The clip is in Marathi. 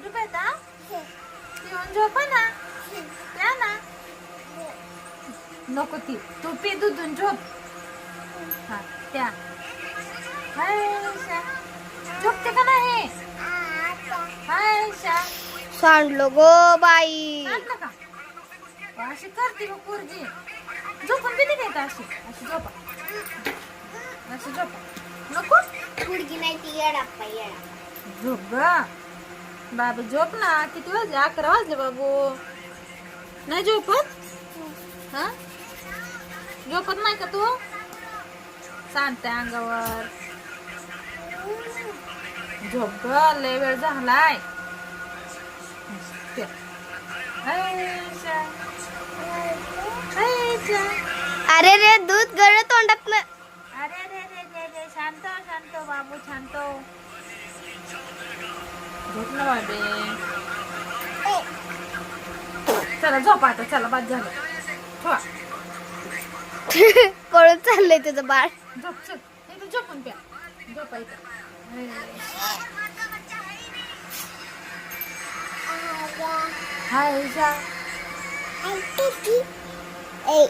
झोप येता पिऊन झोपा ना प्या ना नको ती तू पी दूधून झोप हा त्या हाय झोपते का नाही हाय सांडलो गो बाई. आणलं का अशी करते मग पोरगी झोपून बी नाही अशी अशी झोपा अशी झोपा नको पुरगी नाही ती येडाप्पा येडा. झोप ग बाबू झोप ना किती वाजले 11 वाजले बाबू नाही झोपत हा झोपत नाही का तू सांडते अंगावर झोप ग लय वेळ झालाय अरे रे दूध गळ तोंडात न. अरे रे रे रे रे शांत शांत बाबू शांत झोप ना बाबे चला झोपा आता चला बाद झालं ठेवा पळून चाललंय तुझं बाळ. झोप चल इथं झोपून प्या झोपा इथं हाय ए